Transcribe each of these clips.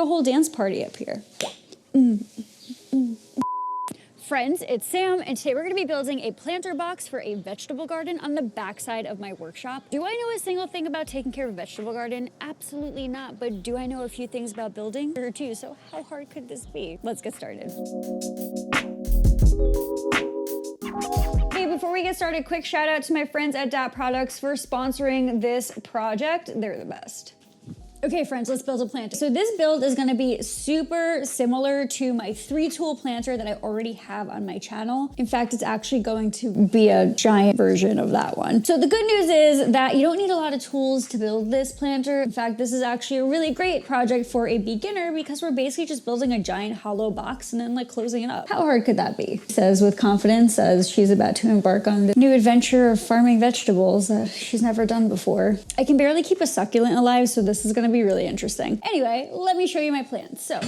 like a whole dance party up here. Friends, it's Sam, and today we're gonna be building a planter box for a vegetable garden on the backside of my workshop. Do I know a single thing about taking care of a vegetable garden? Absolutely not, but do I know a few things about building? Sure too, so how hard could this be? Let's get started. Hey, before we get started, quick shout out to my friends at DAT Products for sponsoring this project. They're the best. Okay friends, let's build a planter. So this build is gonna be super similar to my 3-tool planter that I already have on my channel. In fact, it's actually going to be a giant version of that one. So the good news is that you don't need a lot of tools to build this planter. In fact, this is actually a really great project for a beginner because we're basically just building a giant hollow box and then like closing it up. How hard could that be? Says with confidence as she's about to embark on the new adventure of farming vegetables that she's never done before. I can barely keep a succulent alive, so this is gonna be really interesting. Anyway, let me show you my plants. So,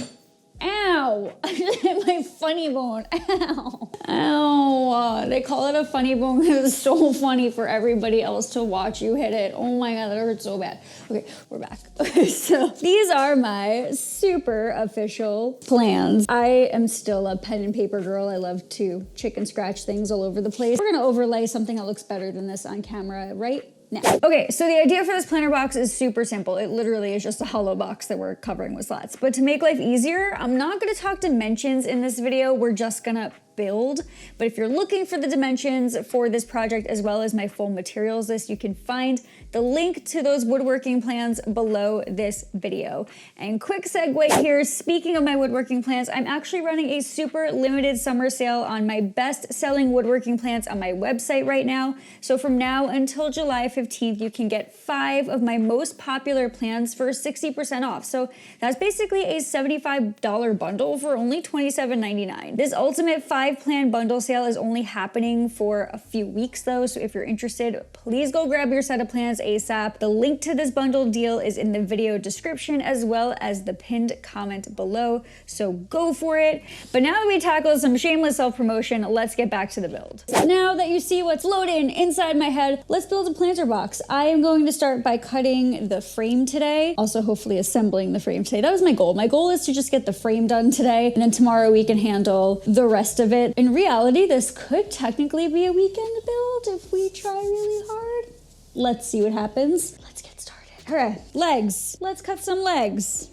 ow, I just hit my funny bone, ow. Ow, they call it a funny bone because it's so funny for everybody else to watch you hit it. Oh my God, that hurts so bad. Okay, we're back. Okay, so these are my super official plans. I am still a pen and paper girl. I love to chicken scratch things all over the place. We're gonna overlay something that looks better than this on camera, right? Now. Okay, so the idea for this planter box is super simple. It literally is just a hollow box that we're covering with slats. But to make life easier, I'm not gonna talk dimensions in this video. We're just gonna build. But if you're looking for the dimensions for this project as well as my full materials list, you can find the link to those woodworking plans below this video. And quick segue here, speaking of my woodworking plans, I'm actually running a super limited summer sale on my best selling woodworking plans on my website right now. So from now until July 15th, you can get 5 of my most popular plans for 60% off. So that's basically a $75 bundle for only $27.99. This ultimate 5-plan bundle sale is only happening for a few weeks though. So if you're interested, please go grab your set of plans ASAP. The link to this bundle deal is in the video description as well as the pinned comment below. So go for it. But now that we tackle some shameless self-promotion, let's get back to the build. Now that you see what's loading inside my head, let's build a planter box. I am going to start by cutting the frame today. Also hopefully assembling the frame today. That was my goal. My goal is to just get the frame done today and then tomorrow we can handle the rest of it. In reality, this could technically be a weekend build if we try really hard. Let's see what happens. Let's get started. All right, legs. Let's cut some legs.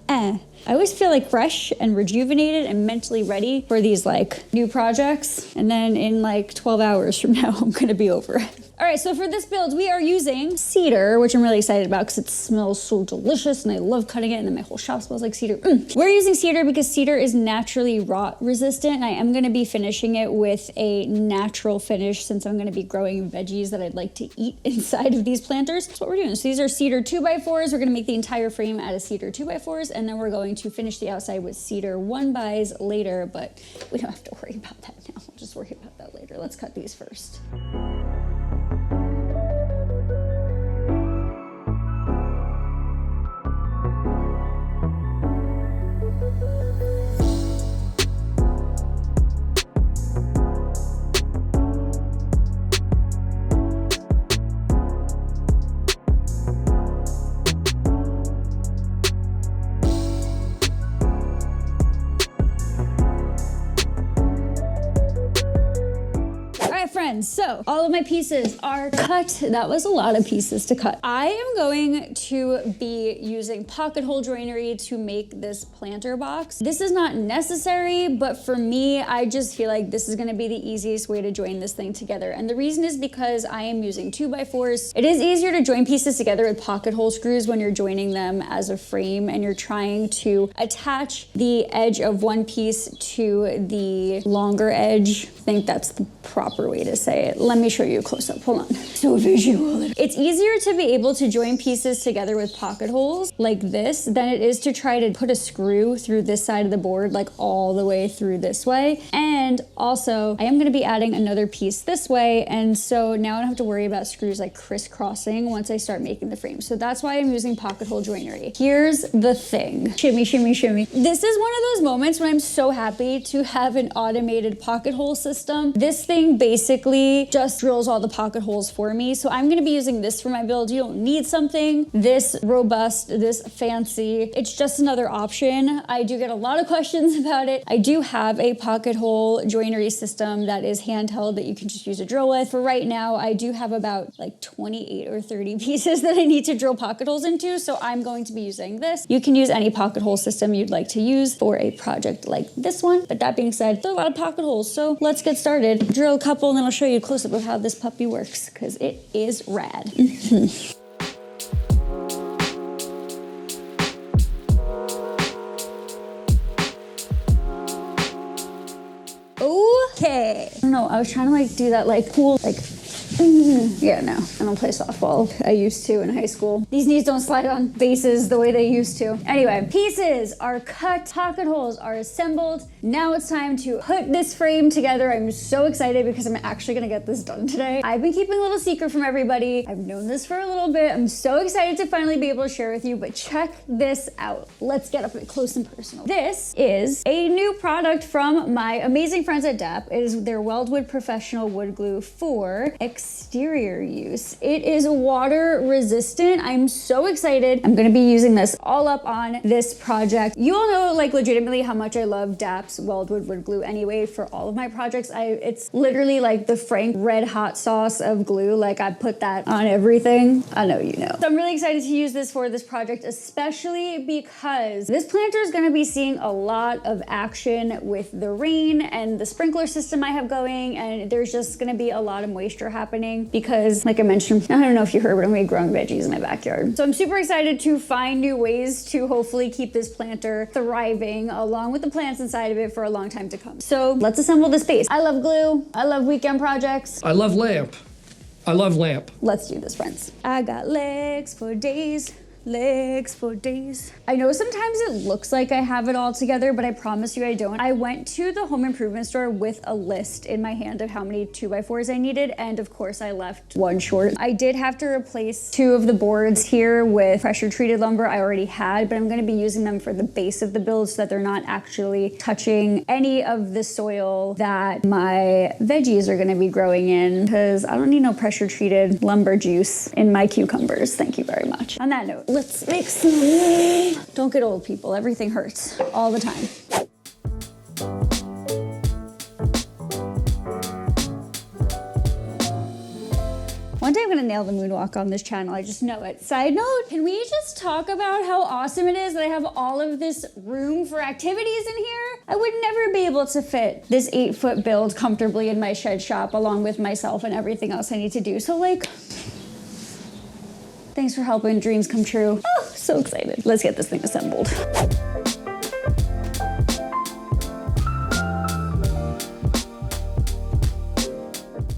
I always feel like fresh and rejuvenated and mentally ready for these like new projects. And then in like 12 hours from now, I'm gonna be over it. All right, so for this build, we are using cedar, which I'm really excited about because it smells so delicious and I love cutting it and then my whole shop smells like cedar. We're using cedar because cedar is naturally rot resistant and I am gonna be finishing it with a natural finish since I'm gonna be growing veggies that I'd like to eat inside of these planters. That's what we're doing. So these are cedar 2x4s. We're gonna make the entire frame out of cedar 2x4s and then we're going to finish the outside with cedar 1xs later, but we don't have to worry about that now. We'll just worry about that later. Let's cut these first. So all of my pieces are cut. That was a lot of pieces to cut. I am going to be using pocket hole joinery to make this planter box. This is not necessary, but for me, I just feel like this is gonna be the easiest way to join this thing together. And the reason is because I am using 2x4s. It is easier to join pieces together with pocket hole screws when you're joining them as a frame and you're trying to attach the edge of one piece to the longer edge. I think that's the proper way to say it. Let me show you a close-up, hold on. So visual. It's easier to be able to join pieces together with pocket holes like this than it is to try to put a screw through this side of the board like all the way through this way. And also, I am gonna be adding another piece this way, and so now I don't have to worry about screws like crisscrossing once I start making the frame. So that's why I'm using pocket hole joinery. Here's the thing. Shimmy, shimmy, shimmy. This is one of those moments when I'm so happy to have an automated pocket hole system. This thing basically literally just drills all the pocket holes for me. So I'm gonna be using this for my build. You don't need something this robust, this fancy. It's just another option. I do get a lot of questions about it. I do have a pocket hole joinery system that is handheld that you can just use a drill with. For right now, I do have about like 28 or 30 pieces that I need to drill pocket holes into. So I'm going to be using this. You can use any pocket hole system you'd like to use for a project like this one. But that being said, there are a lot of pocket holes. So let's get started. Drill a couple and then I'll show you a close up of how this puppy works because it is rad. Okay. I don't know, I was trying to like do that like cool, like, yeah, no, I don't play softball. I used to in high school. These knees don't slide on bases the way they used to. Anyway, pieces are cut, pocket holes are assembled. Now it's time to put this frame together. I'm so excited because I'm actually gonna get this done today. I've been keeping a little secret from everybody. I've known this for a little bit. I'm so excited to finally be able to share with you, but check this out. Let's get up close and personal. This is a new product from my amazing friends at DAP. It is their Weldwood Professional Wood Glue for exterior use. It is water resistant. I'm so excited. I'm gonna be using this all up on this project. You all know like legitimately how much I love DAP's Weldwood Wood Glue anyway for all of my projects. It's literally like the Frank red hot sauce of glue. Like I put that on everything. I know you know. So I'm really excited to use this for this project, especially because this planter is gonna be seeing a lot of action with the rain and the sprinkler system I have going, and there's just gonna be a lot of moisture happening because, like I mentioned, I don't know if you heard, but I'm gonna be growing veggies in my backyard. So I'm super excited to find new ways to hopefully keep this planter thriving along with the plants inside of it for a long time to come. So let's assemble this base. I love glue. I love weekend projects. I love lamp. I love lamp. Let's do this, friends. I got legs for days. Legs for days. I know sometimes it looks like I have it all together, but I promise you I don't. I went to the home improvement store with a list in my hand of how many 2x4s I needed, and of course I left one short. I did have to replace 2 of the boards here with pressure treated lumber I already had, but I'm gonna be using them for the base of the build so that they're not actually touching any of the soil that my veggies are gonna be growing in, because I don't need no pressure treated lumber juice in my cucumbers. Thank you very much. On that note, let's make some. Don't get old, people. Everything hurts all the time. One day I'm gonna nail the moonwalk on this channel, I just know it. Side note, can we just talk about how awesome it is that I have all of this room for activities in here? I would never be able to fit this 8-foot build comfortably in my shed shop along with myself and everything else I need to do. So like, thanks for helping dreams come true. Oh, so excited. Let's get this thing assembled.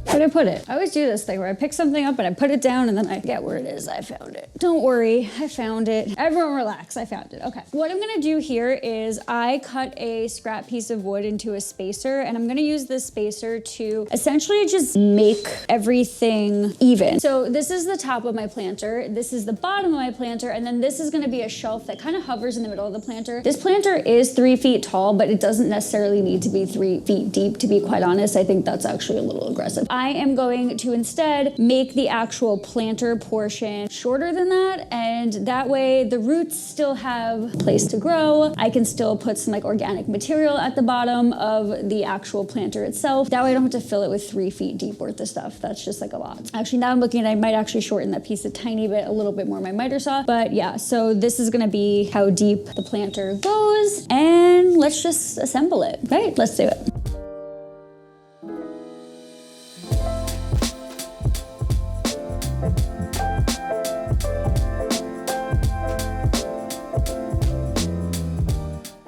Where'd I put it? I always do this thing where I pick something up and I put it down and then I get where it is. I found it. Don't worry, I found it. Everyone relax, I found it. Okay. What I'm gonna do here is I cut a scrap piece of wood into a spacer, and I'm gonna use this spacer to essentially just make everything even. So this is the top of my planter, this is the bottom of my planter, and then this is gonna be a shelf that kind of hovers in the middle of the planter. This planter is 3 feet tall, but it doesn't necessarily need to be 3 feet deep, to be quite honest. I think that's actually a little aggressive. I am going to instead make the actual planter portion shorter than that, and that way the roots still have a place to grow. I can still put some like organic material at the bottom of the actual planter itself. That way I don't have to fill it with 3 feet deep worth of stuff. That's just like a lot. Actually, now I'm looking at, I might actually shorten that piece a tiny bit, a little bit more my miter saw. But yeah, so this is gonna be how deep the planter goes, and let's just assemble it. Right, let's do it.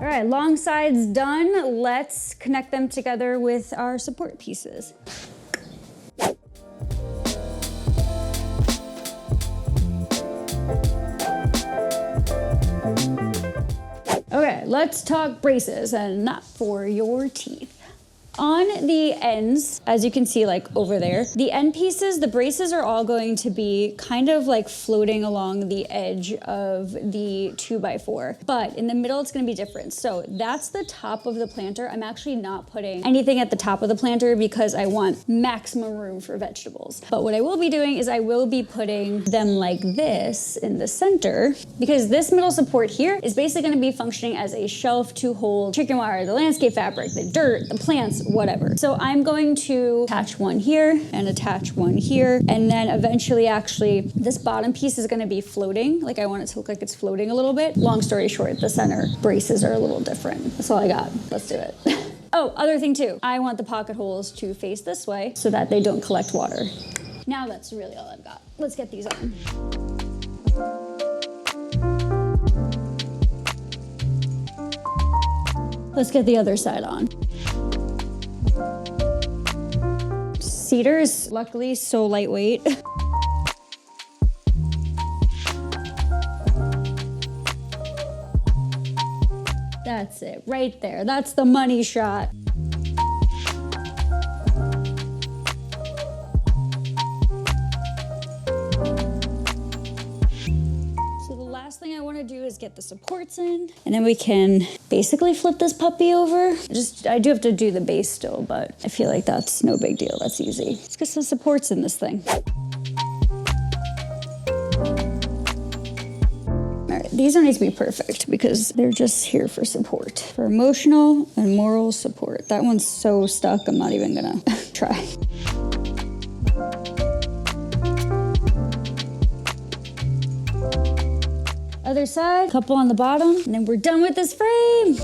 All right, long sides done. Let's connect them together with our support pieces. Okay, let's talk braces and not for your teeth. On the ends, as you can see, like over there, the end pieces, the braces are all going to be kind of like floating along the edge of the 2x4, but in the middle it's going to be different. So that's the top of the planter. I'm actually not putting anything at the top of the planter because I want maximum room for vegetables. But what I will be doing is I will be putting them like this in the center, because this middle support here is basically going to be functioning as a shelf to hold chicken wire, the landscape fabric, the dirt, the plants, whatever. So I'm going to attach one here and attach one here, and then eventually actually this bottom piece is going to be floating. Like I want it to look like it's floating a little bit. Long story short, the center braces are a little different. That's all I got. Let's do it. Oh, other thing too. I want the pocket holes to face this way so that they don't collect water. Now that's really all I've got. Let's get these on. Let's get the other side on. Cedar is luckily so lightweight. That's it, right there. That's the money shot. Last thing I want to do is get the supports in, and then we can basically flip this puppy over. I do have to do the base still, but I feel like that's no big deal. That's easy. Let's get some supports in this thing. All right, these don't need to be perfect because they're just here for support, for emotional and moral support. That one's so stuck, I'm not even gonna try. Other side, couple on the bottom, and then we're done with this frame.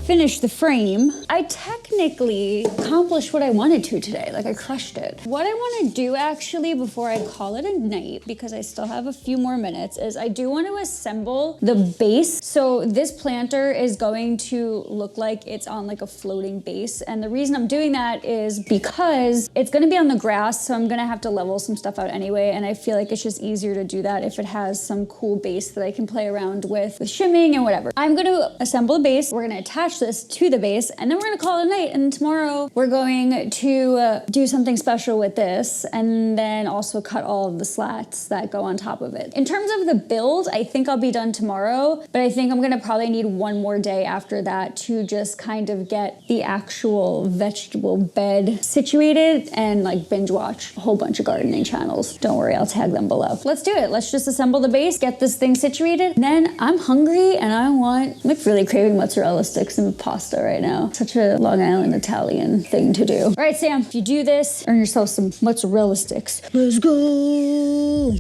Finish the frame. I technically accomplished what I wanted to today. Like I crushed it. What I want to do actually before I call it a night, because I still have a few more minutes, is I do want to assemble the base. So this planter is going to look like it's on like a floating base. And the reason I'm doing that is because it's going to be on the grass. So I'm going to have to level some stuff out anyway. And I feel like it's just easier to do that if it has some cool base that I can play around with shimming and whatever. I'm going to assemble a base. We're going to attach this to the base, and then we're gonna call it a night. And tomorrow we're going to do something special with this, and then also cut all of the slats that go on top of it. In terms of the build, I think I'll be done tomorrow, but I think I'm gonna probably need one more day after that to just kind of get the actual vegetable bed situated and like binge watch a whole bunch of gardening channels. Don't worry, I'll tag them below. Let's do it. Let's just assemble the base, get this thing situated. Then I'm hungry and I'm like really craving mozzarella sticks and pasta right now. Such a Long Island Italian thing to do. All right, Sam, if you do this, earn yourself some mozzarella sticks. Let's go.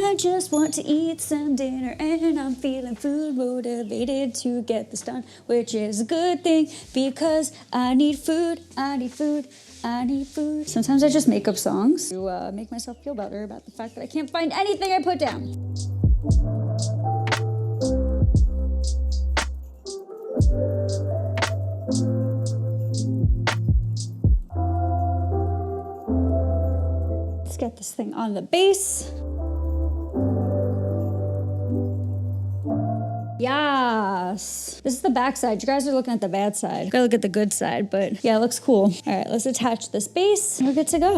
I just want to eat some dinner and I'm feeling food motivated to get this done, which is a good thing because I need food, I need food. I need food. Sometimes I just make up songs to make myself feel better about the fact that I can't find anything I put down. Let's get this thing on the base. Yes. This is the back side. You guys are looking at the bad side. You gotta look at the good side, but yeah, it looks cool. All right, let's attach this base. We're good to go.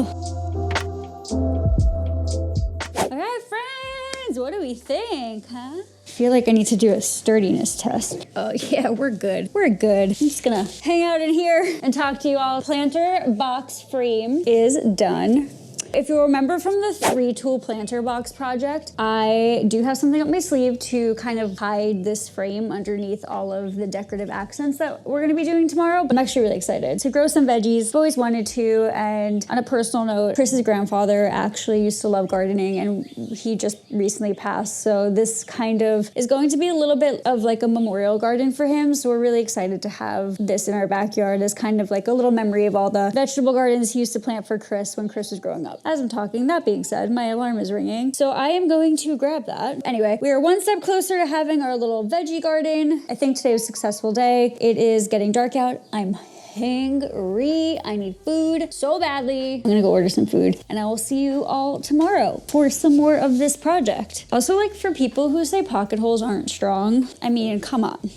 All right, friends, what do we think, huh? I feel like I need to do a sturdiness test. Oh yeah, we're good. We're good. I'm just gonna hang out in here and talk to you all. Planter box frame is done. If you remember from the 3-tool planter box project, I do have something up my sleeve to kind of hide this frame underneath all of the decorative accents that we're gonna be doing tomorrow. But I'm actually really excited to grow some veggies. I've always wanted to, and on a personal note, Chris's grandfather actually used to love gardening and he just recently passed. So this kind of is going to be a little bit of like a memorial garden for him. So we're really excited to have this in our backyard as kind of like a little memory of all the vegetable gardens he used to plant for Chris when Chris was growing up. As I'm talking, that being said, my alarm is ringing, so I am going to grab that. Anyway, we are one step closer to having our little veggie garden. I think today was a successful day. It is getting dark out. I'm hangry. I need food so badly. I'm gonna go order some food and I will see you all tomorrow for some more of this project. Also, like for people who say pocket holes aren't strong, I mean, come on.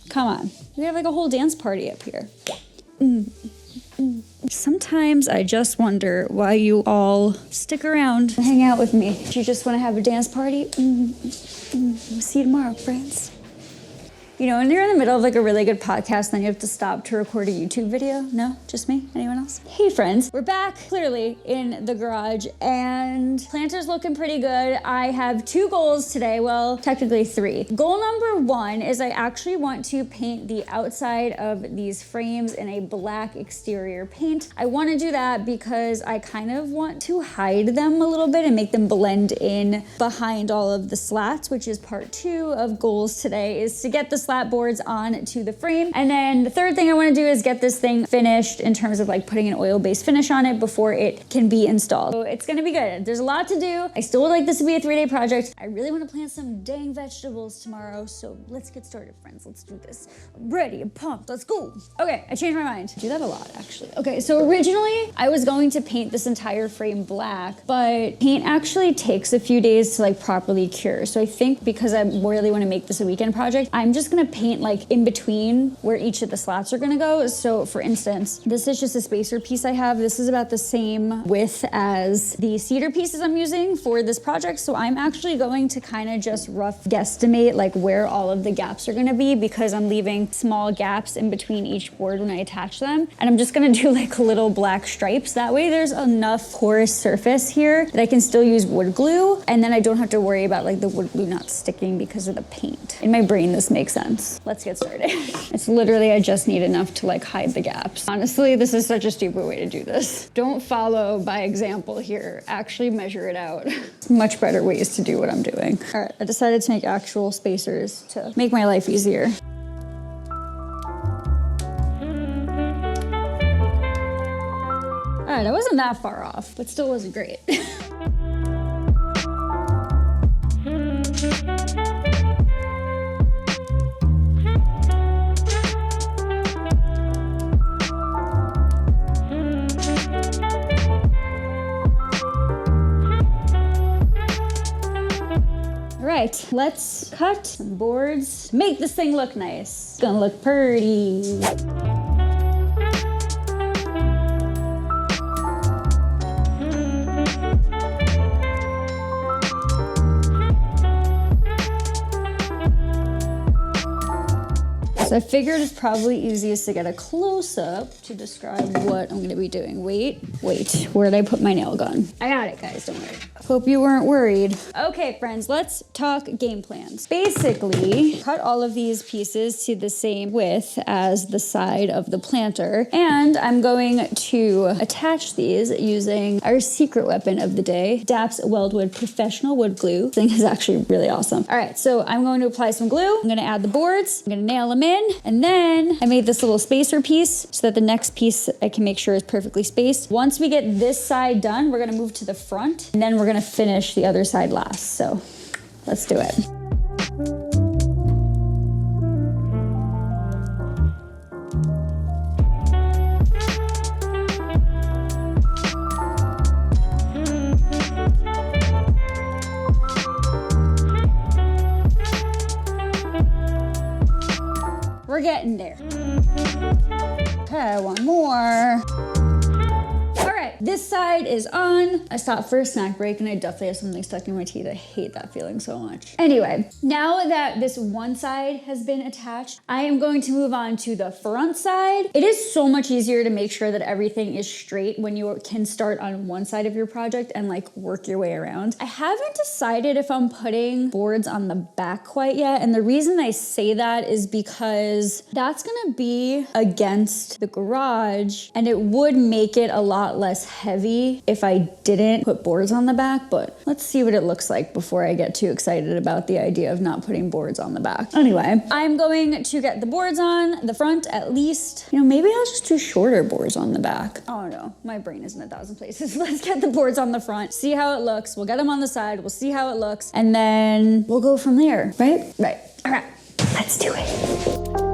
Come on. We have like a whole dance party up here. Sometimes I just wonder why you all stick around and hang out with me. Do you just want to have a dance party? See you tomorrow, friends. You know, when you're in the middle of like a really good podcast, then you have to stop to record a YouTube video. No? Just me? Anyone else? Hey friends, we're back clearly in the garage and planter's looking pretty good. I have 2 goals today. Well, technically 3. Goal number 1 is I actually want to paint the outside of these frames in a black exterior paint. I want to do that because I kind of want to hide them a little bit and make them blend in behind all of the slats, which is part 2 of goals today, is to get the slat boards on to the frame. And then the third thing I want to do is get this thing finished in terms of like putting an oil-based finish on it before it can be installed. So it's gonna be good. There's a lot to do. I still would like this to be a 3-day project. I really want to plant some dang vegetables tomorrow. So let's get started, friends. Let's do this. I'm ready. I'm pumped. Let's go. Okay, I changed my mind. I do that a lot, actually. Okay, so originally I was going to paint this entire frame black, but paint actually takes a few days to like properly cure. So I think because I really want to make this a weekend project, I'm just gonna paint like in between where each of the slats are gonna go. So for instance, this is just a spacer piece I have. This is about the same width as the cedar pieces I'm using for this project. So I'm actually going to kind of just rough guesstimate like where all of the gaps are gonna be, because I'm leaving small gaps in between each board when I attach them. And I'm just gonna do like little black stripes. That way there's enough porous surface here that I can still use wood glue. And then I don't have to worry about like the wood glue not sticking because of the paint. In my brain, this makes sense. Let's get started. It's literally, I just need enough to like hide the gaps. Honestly, this is such a stupid way to do this. Don't follow by example here. Actually measure it out. Much better ways to do what I'm doing. All right, I decided to make actual spacers to make my life easier. All right, I wasn't that far off, but still wasn't great. Right, let's cut some boards, make this thing look nice. It's gonna look pretty. So I figured it's probably easiest to get a close-up to describe what I'm gonna be doing. Wait, where did I put my nail gun? I got it, guys, don't worry. Hope you weren't worried. Okay, friends, let's talk game plans. Basically, cut all of these pieces to the same width as the side of the planter, and I'm going to attach these using our secret weapon of the day, DAP's Weldwood Professional Wood Glue. This thing is actually really awesome. All right, so I'm going to apply some glue. I'm gonna add the boards. I'm gonna nail them in, and then I made this little spacer piece so that the next piece I can make sure is perfectly spaced. Once we get this side done, we're gonna move to the front, and then we're gonna finish the other side last. So let's do it. We're getting there. Okay, one more. All right, this side is on. I stopped for a snack break and I definitely have something stuck in my teeth. I hate that feeling so much. Anyway, now that this one side has been attached, I am going to move on to the front side. It is so much easier to make sure that everything is straight when you can start on one side of your project and like work your way around. I haven't decided if I'm putting boards on the back quite yet. And the reason I say that is because that's gonna be against the garage and it would make it a lot less heavy if I didn't put boards on the back, but let's see what it looks like before I get too excited about the idea of not putting boards on the back. Anyway, I'm going to get the boards on the front at least. You know, maybe I'll just do shorter boards on the back. Oh no, my brain is in 1,000 places. Let's get the boards on the front, see how it looks. We'll get them on the side, we'll see how it looks, and then we'll go from there, right? Right, all right, let's do it.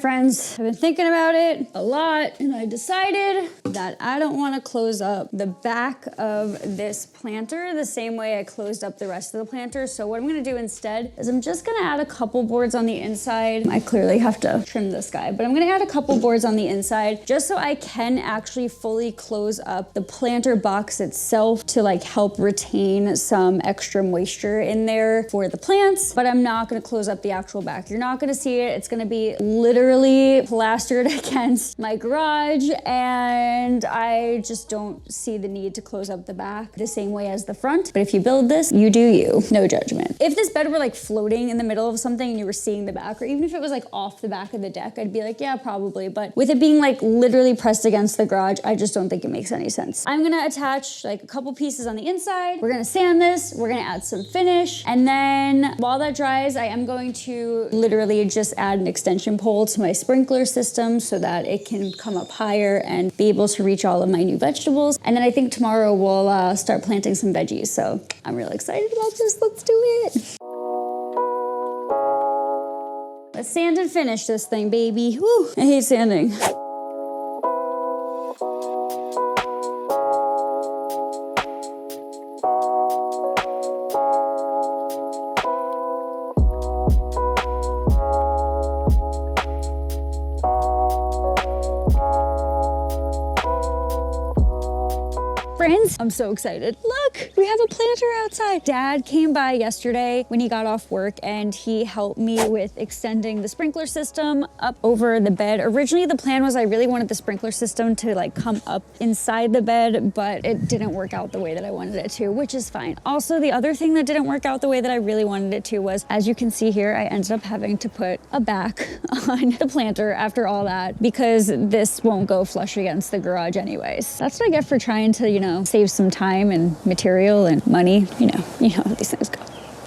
friends, I've been thinking about it a lot, and I decided that I don't want to close up the back of this planter the same way I closed up the rest of the planter. So what I'm going to do instead is I'm just going to add a couple boards on the inside. I clearly have to trim this guy, but I'm going to add a couple boards on the inside just so I can actually fully close up the planter box itself to like help retain some extra moisture in there for the plants, but I'm not going to close up the actual back. You're not going to see it. It's going to be literally plastered against my garage, and I just don't see the need to close up the back the same way as the front. But if you build this, you do you. No judgment. If this bed were like floating in the middle of something and you were seeing the back, or even if it was like off the back of the deck, I'd be like, yeah, probably. But with it being like literally pressed against the garage, I just don't think it makes any sense. I'm gonna attach like a couple pieces on the inside. We're gonna sand this. We're gonna add some finish. And then while that dries, I am going to literally just add an extension pole to my sprinkler system so that it can come up higher and be able to reach all of my new vegetables. And then I think tomorrow we'll start planting some veggies. So I'm really excited about this. Let's do it. Let's sand and finish this thing, baby. Woo, I hate sanding. Friends, I'm so excited. Look, we have a planter outside. Dad came by yesterday when he got off work and he helped me with extending the sprinkler system up over the bed. Originally, the plan was I really wanted the sprinkler system to like come up inside the bed, but it didn't work out the way that I wanted it to, which is fine. Also, the other thing that didn't work out the way that I really wanted it to was, as you can see here, I ended up having to put a back on the planter after all that because this won't go flush against the garage anyways. That's what I get for trying to, you know, save some time and material and money. You know how these things go.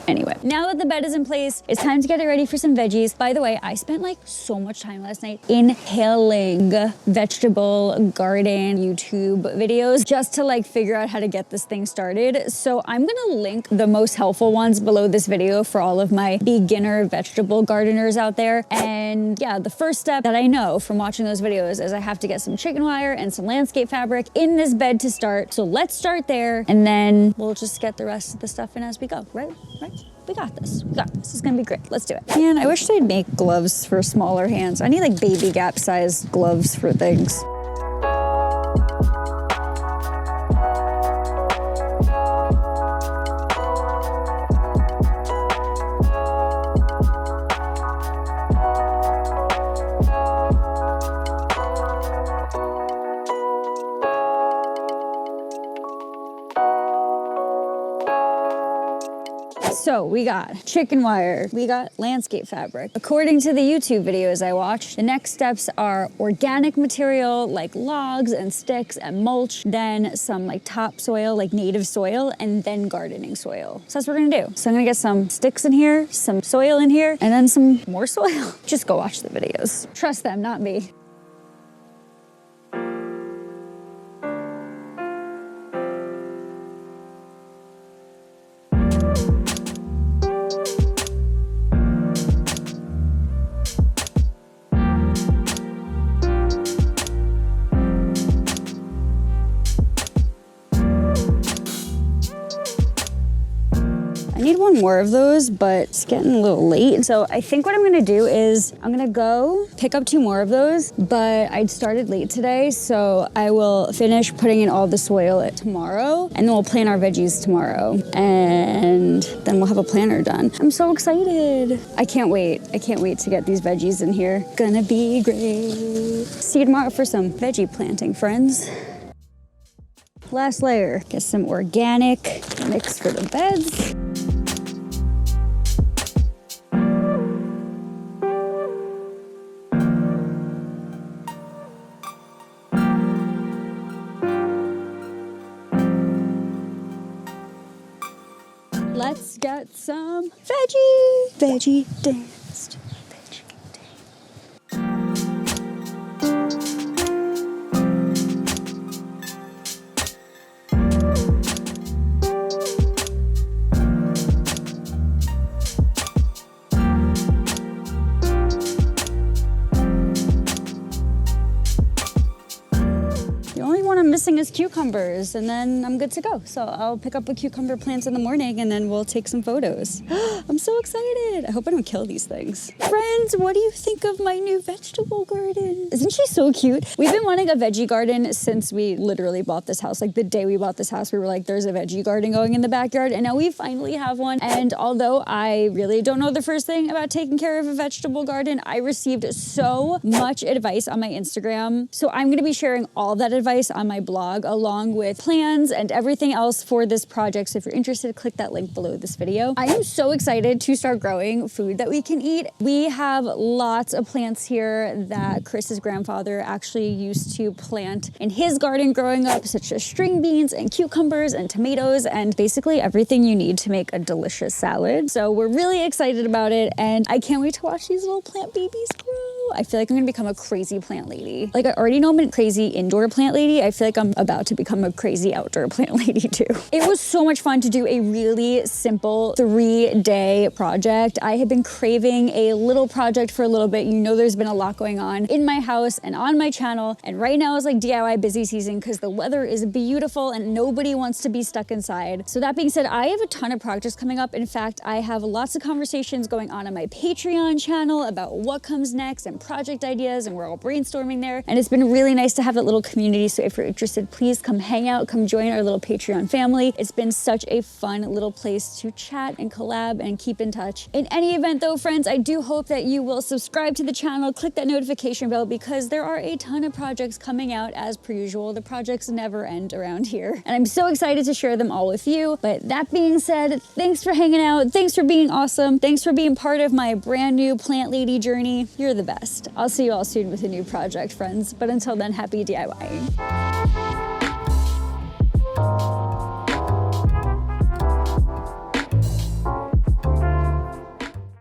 Anyway, now that the bed is in place, it's time to get it ready for some veggies. By the way, I spent like so much time last night inhaling vegetable garden YouTube videos just to like figure out how to get this thing started. So I'm gonna link the most helpful ones below this video for all of my beginner vegetable gardeners out there. And yeah, the first step that I know from watching those videos is I have to get some chicken wire and some landscape fabric in this bed to start. So let's start there, and then we'll just get the rest of the stuff in as we go, right? We got this. We got this. It's gonna be great. Let's do it. Man, I wish they'd make gloves for smaller hands. I need like baby Gap size gloves for things. So we got chicken wire, we got landscape fabric. According to the YouTube videos I watched, the next steps are organic material like logs and sticks and mulch, then some like topsoil, like native soil, and then gardening soil. So that's what we're gonna do. So I'm gonna get some sticks in here, some soil in here, and then some more soil. Just go watch the videos. Trust them, not me. I need one more of those, but it's getting a little late. So I think what I'm gonna do is I'm gonna go pick up 2 more of those, but I started late today, so I will finish putting in all the soil tomorrow, and then we'll plant our veggies tomorrow, and then we'll have a planter done. I'm so excited. I can't wait. I can't wait to get these veggies in here. Gonna be great. See you tomorrow for some veggie planting, friends. Last layer, get some organic mix for the beds. Let's get some veggie danced. only one I'm missing is cucumbers, and then I'm good to go. So I'll pick up a cucumber plant in the morning and then we'll take some photos. I'm so excited. I hope I don't kill these things. Friends, what do you think of my new vegetable garden? Isn't she so cute? We've been wanting a veggie garden since we literally bought this house. Like the day we bought this house, we were like, there's a veggie garden going in the backyard, and now we finally have one. And although I really don't know the first thing about taking care of a vegetable garden, I received so much advice on my Instagram. So I'm gonna be sharing all that advice on my blog along with plans and everything else for this project. So if you're interested, click that link below this video. I am so excited to start growing food that we can eat. We have lots of plants here that Chris's grandfather actually used to plant in his garden growing up, such as string beans and cucumbers and tomatoes and basically everything you need to make a delicious salad. So we're really excited about it, and I can't wait to watch these little plant babies grow. I feel like I'm gonna become a crazy plant lady. Like I already know I'm a crazy indoor plant lady. I feel like I'm about to become a crazy outdoor plant lady too. It was so much fun to do a really simple 3-day project. I have been craving a little project for a little bit. You know, there's been a lot going on in my house and on my channel. And right now is like DIY busy season because the weather is beautiful and nobody wants to be stuck inside. So that being said, I have a ton of projects coming up. In fact, I have lots of conversations going on my Patreon channel about what comes next and project ideas, and we're all brainstorming there. And it's been really nice to have that little community. So if you're interested, please come hang out, come join our little Patreon family. It's been such a fun little place to chat and collab and keep in touch. In any event though, friends, I do hope that you will subscribe to the channel, click that notification bell, because there are a ton of projects coming out as per usual. The projects never end around here. And I'm so excited to share them all with you. But that being said, thanks for hanging out. Thanks for being awesome. Thanks for being part of my brand new plant lady journey. You're the best. I'll see you all soon with a new project, friends. But until then, happy DIYing.